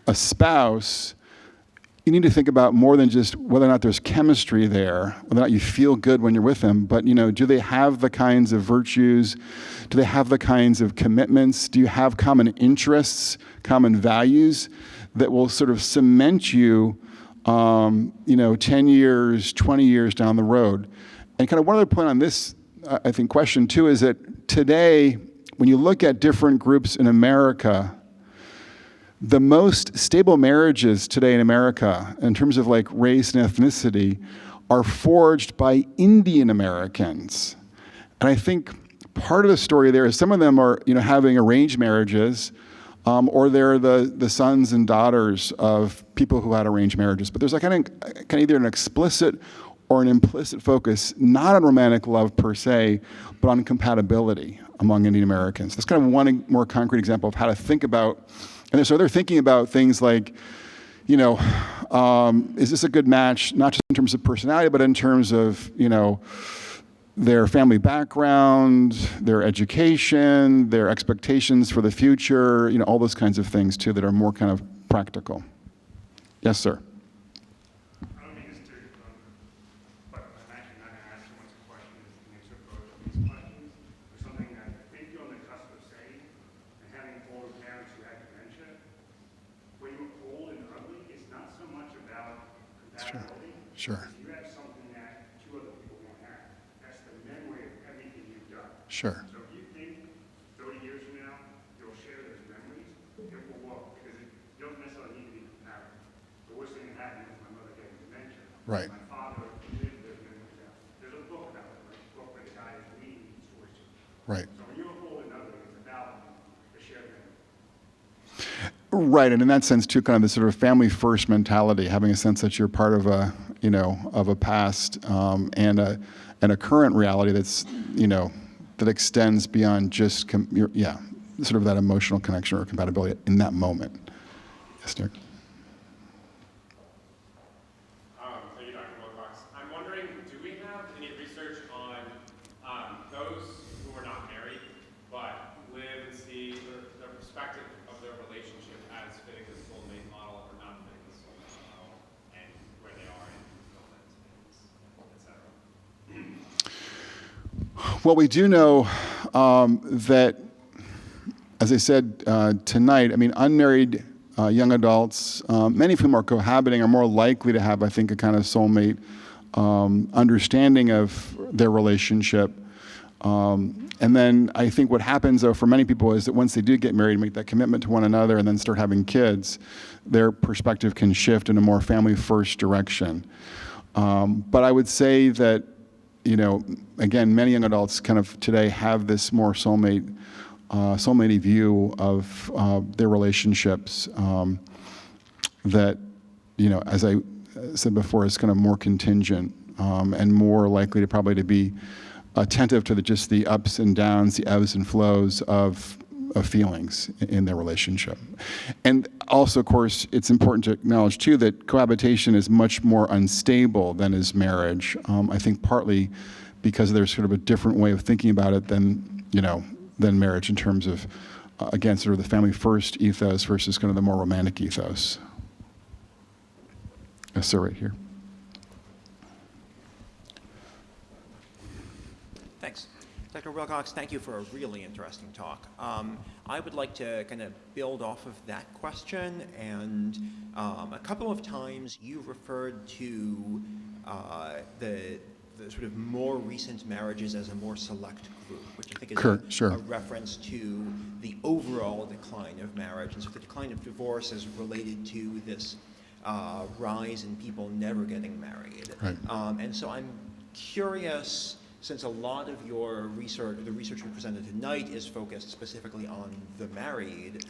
a spouse, you need to think about more than just whether or not there's chemistry there, whether or not you feel good when you're with them, but do they have the kinds of virtues? Do they have the kinds of commitments? Do you have common interests, common values that will sort of cement you, 10 years, 20 years down the road? And kind of one other point on this, I think, question too, is that today, when you look at different groups in America, the most stable marriages today in America, in terms of like race and ethnicity, are forged by Indian Americans. And I think part of the story there is some of them are, having arranged marriages, or they're the sons and daughters of people who had arranged marriages. But there's like kind of either an explicit or an implicit focus, not on romantic love per se, but on compatibility among Indian Americans. That's kind of one more concrete example of how to think about. And so they're thinking about things like, is this a good match, not just in terms of personality, but in terms of, their family background, their education, their expectations for the future, all those kinds of things too that are more kind of practical. Yes, sir. I don't mean this to, but I'm actually not going to ask so much a question as an answer both of these questions. There's something that I think you're on the cusp of saying, and having older parents who have dementia, when you're old and ugly, it's not so much about compatibility. Sure. You have something that two other people won't have. That's the memory of everything you've done. Sure. So if you think 30 years from now, you'll share those memories, it will work, because you don't necessarily need to be compatible. The worst thing that happened was my mother getting dementia. Right. My father lived those memories out. There's a book about it, like a book where the guy is reading these stories. Right. So when you're old and ugly, it's about the shared memory. Right, and in that sense too, kind of the sort of family first mentality, having a sense that you're part of a, of a past and a current reality that's, that extends beyond just, sort of that emotional connection or compatibility in that moment. Yes, Derek. Thank you, Dr. Wilcox. I'm wondering, do we have any research on those who are not married but live and see the perspective of their relationship as fitting the soulmate model or not fitting the soulmate model, and where they are in fulfillment, etc.? Well, we do know that, as I said tonight, unmarried young adults, many of whom are cohabiting, are more likely to have, I think, a kind of soulmate understanding of their relationship. And then I think what happens, though, for many people is that once they do get married and make that commitment to one another and then start having kids, their perspective can shift in a more family-first direction. But I would say that, again, many young adults kind of today have this more soulmate view of their relationships that, as I said before, is kind of more contingent and more likely to probably to be attentive to just the ups and downs, the ebbs and flows of feelings in their relationship. And also, of course, it's important to acknowledge, too, that cohabitation is much more unstable than is marriage. I think partly because there's sort of a different way of thinking about it than marriage in terms of, again, sort of the family first ethos versus kind of the more romantic ethos. Yes, sir, right here. Thanks. Dr. Wilcox, thank you for a really interesting talk. I would like to kind of build off of that question, and a couple of times you referred to the sort of more recent marriages as a more select group, which I think is a reference to the overall decline of marriage. And so the decline of divorce is related to this rise in people never getting married. Right. And so I'm curious, since a lot of your research, the research you presented tonight, is focused specifically on the married,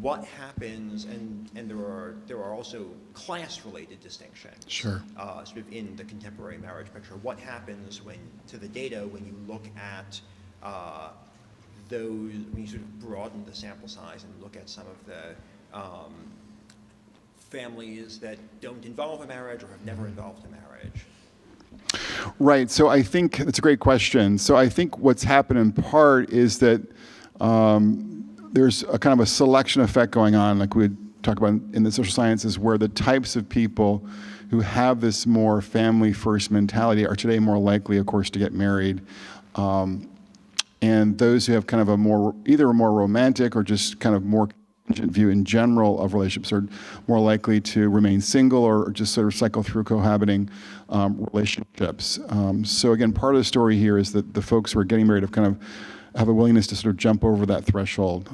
what happens, and there are also class-related distinctions, sort of in the contemporary marriage picture. What happens to the data when you look at those, when you sort of broaden the sample size and look at some of the families that don't involve a marriage or have never involved a marriage? Right. So I think that's a great question. So I think what's happened in part is that there's a kind of a selection effect going on, like we talk about in the social sciences, where the types of people who have this more family-first mentality are today more likely, of course, to get married. And those who have kind of a more, either a more romantic or just kind of more view in general of relationships are more likely to remain single or just sort of cycle through cohabiting relationships. So again, part of the story here is that the folks who are getting married have a willingness to sort of jump over that threshold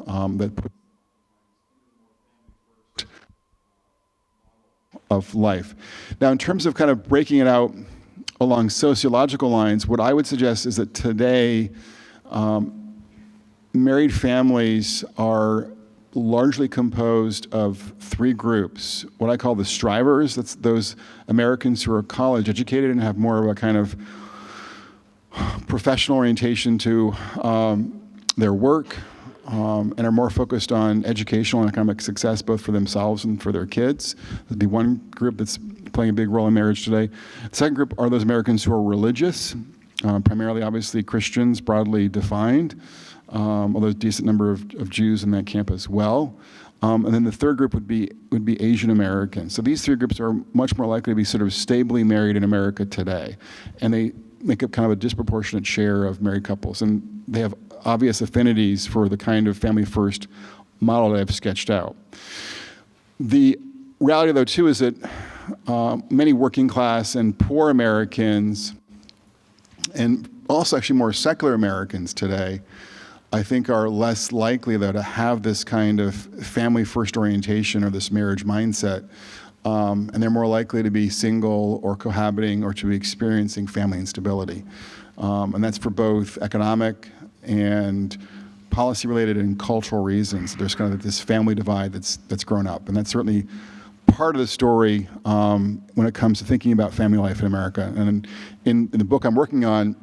of life. Now, in terms of kind of breaking it out along sociological lines, what I would suggest is that today, married families are largely composed of three groups. What I call the strivers, that's those Americans who are college educated and have more of a kind of professional orientation to their work, and are more focused on educational and economic success, both for themselves and for their kids. That'd be one group that's playing a big role in marriage today. The second group are those Americans who are religious, primarily, obviously, Christians, broadly defined, although there's a decent number of Jews in that camp as well. And then the third group would be Asian Americans. So these three groups are much more likely to be sort of stably married in America today. And they make up kind of a disproportionate share of married couples. And they have obvious affinities for the kind of family-first model that I've sketched out. The reality, though, too, is that many working class and poor Americans, and also actually more secular Americans today, I think are less likely, though, to have this kind of family-first orientation or this marriage mindset. And they're more likely to be single or cohabiting or to be experiencing family instability. And that's for both economic and policy-related and cultural reasons. There's kind of this family divide that's grown up. And that's certainly part of the story when it comes to thinking about family life in America. And in the book I'm working on,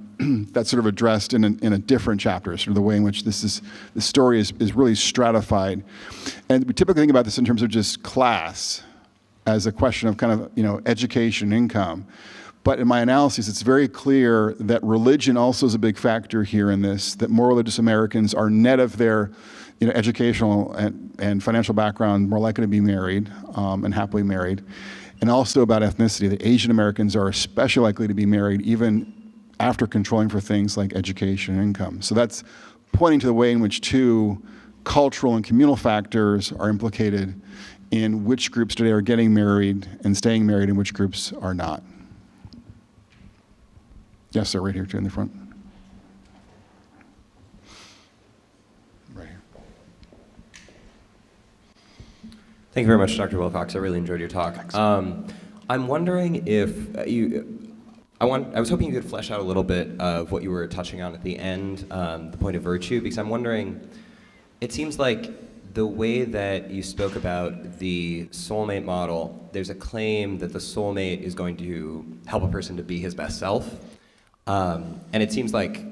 that's sort of addressed in a different chapter, sort of the way in which this story is really stratified. And we typically think about this in terms of just class as a question of kind of, education, income. But in my analysis, it's very clear that religion also is a big factor here in this, that more religious Americans are net of their educational and financial background more likely to be married and happily married. And also about ethnicity, that Asian Americans are especially likely to be married even after controlling for things like education and income. So that's pointing to the way in which two cultural and communal factors are implicated in which groups today are getting married and staying married and which groups are not. Yes, sir, right here too in the front. Right here. Thank you very much, Dr. Wilcox. I really enjoyed your talk. I'm wondering if I was hoping you could flesh out a little bit of what you were touching on at the end, the point of virtue, because I'm wondering, it seems like the way that you spoke about the soulmate model, there's a claim that the soulmate is going to help a person to be his best self. And it seems like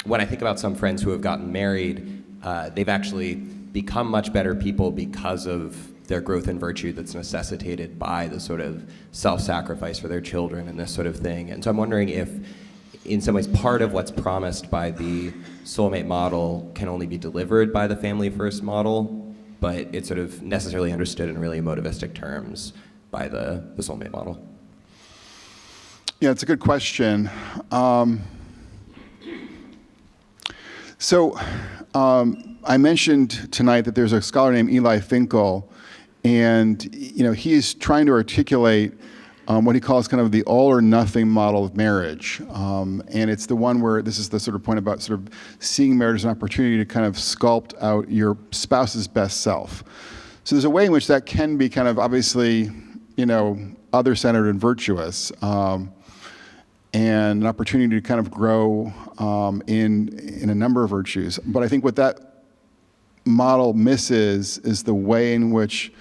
when I think about some friends who have gotten married, they've actually become much better people because of their growth in virtue that's necessitated by the sort of self-sacrifice for their children and this sort of thing. And so I'm wondering if, in some ways, part of what's promised by the soulmate model can only be delivered by the family-first model, but it's sort of necessarily understood in really emotivistic terms by the soulmate model. Yeah, it's a good question. I mentioned tonight that there's a scholar named Eli Finkel, and he's trying to articulate what he calls kind of the all or nothing model of marriage. And it's the one where this is the sort of point about sort of seeing marriage as an opportunity to kind of sculpt out your spouse's best self. So there's a way in which that can be kind of obviously, other-centered and virtuous, and an opportunity to kind of grow in a number of virtues. But I think what that model misses is the way in which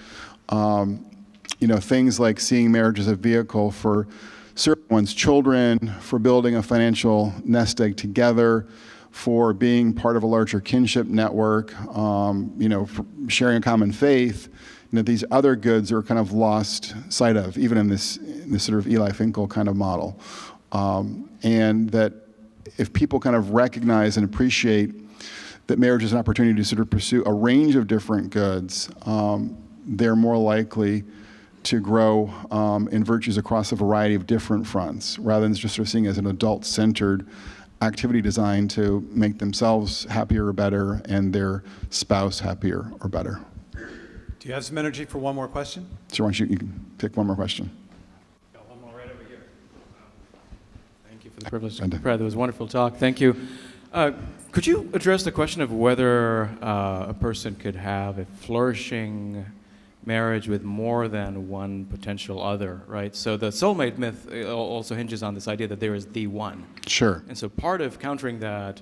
things like seeing marriage as a vehicle for serving one's children, for building a financial nest egg together, for being part of a larger kinship network, for sharing a common faith, these other goods are kind of lost sight of, even in this sort of Eli Finkel kind of model. And that if people kind of recognize and appreciate that marriage is an opportunity to sort of pursue a range of different goods, they're more likely to grow in virtues across a variety of different fronts, rather than just sort of seeing it as an adult-centered activity designed to make themselves happier or better and their spouse happier or better. Do you have some energy for one more question? So why don't you can pick one more question. Got one more right over here. Thank you for the privilege. Brad, that was a wonderful talk. Thank you. Could you address the question of whether a person could have a flourishing marriage with more than one potential other, right? So the soulmate myth also hinges on this idea that there is the one. Sure. And so part of countering that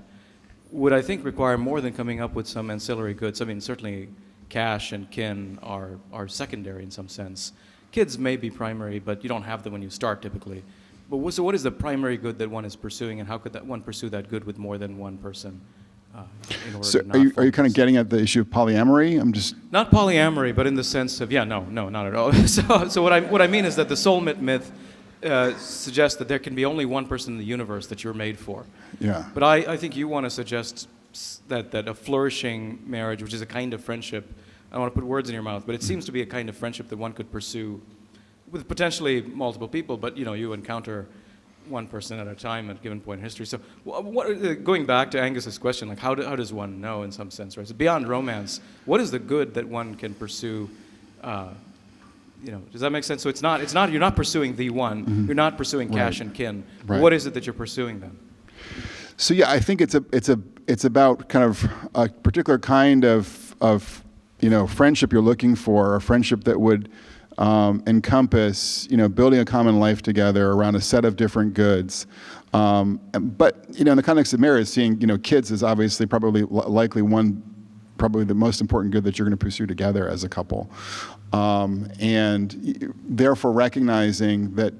would, I think, require more than coming up with some ancillary goods. I mean, certainly cash and kin are secondary in some sense. Kids may be primary, but you don't have them when you start typically. But so what is the primary good that one is pursuing, and how could that one pursue that good with more than one person? In order So to not are you kind of getting at the issue of polyamory? I'm just... Not polyamory, but in the sense of, no, not at all. So what I mean is that the soulmate myth suggests that there can be only one person in the universe that you're made for. Yeah. But I think you want to suggest that a flourishing marriage, which is a kind of friendship, I don't want to put words in your mouth, but it seems to be a kind of friendship that one could pursue with potentially multiple people, but you encounter one person at a time at a given point in history. So going back to Angus's question, like how does one know in some sense, right? So beyond romance, what is the good that one can pursue? Does that make sense? So it's not you're not pursuing the one, Mm-hmm. you're not pursuing cash Right. and kin. Right. What is it that you're pursuing then? So yeah, I think it's about kind of a particular kind of friendship you're looking for, a friendship that would encompass building a common life together around a set of different goods. But in the context of marriage, seeing kids is obviously probably probably the most important good that you're going to pursue together as a couple, and therefore recognizing that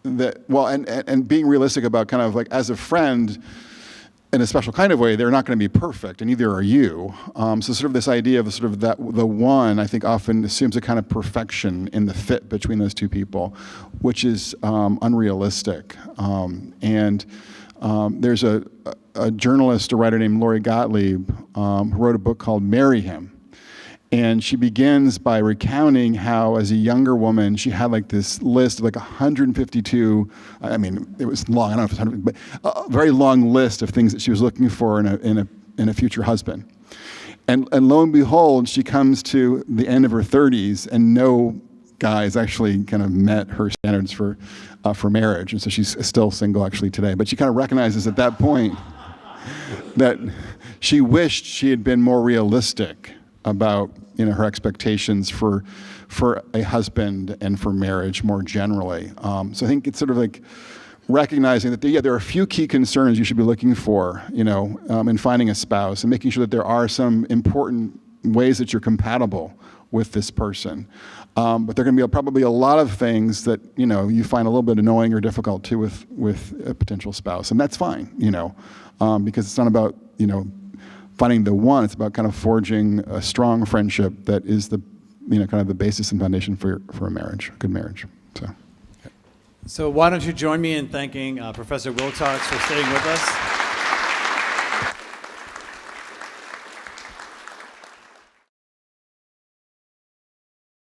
and being realistic about kind of like as a friend, in a special kind of way, they're not going to be perfect, and neither are you. So sort of this idea of sort of that the one, I think, often assumes a kind of perfection in the fit between those two people, which is unrealistic. There's a journalist, a writer named Lori Gottlieb, who wrote a book called "Marry Him." And she begins by recounting how, as a younger woman, she had like this list of like 152, I mean, it was long, I don't know if it's 100, but a very long list of things that she was looking for in a future husband. And lo and behold, she comes to the end of her 30s and no guy has actually kind of met her standards for marriage. And so she's still single actually today. But she kind of recognizes at that point that she wished she had been more realistic about her expectations for a husband and for marriage more generally. So I think it's sort of like recognizing that there are a few key concerns you should be looking for, in finding a spouse, and making sure that there are some important ways that you're compatible with this person. But there are going to be probably a lot of things that you find a little bit annoying or difficult too with a potential spouse, and that's fine, because it's not about finding the one. It's about kind of forging a strong friendship that is the kind of the basis and foundation for a marriage, a good marriage. So why don't you join me in thanking Professor Wilcox for staying with us.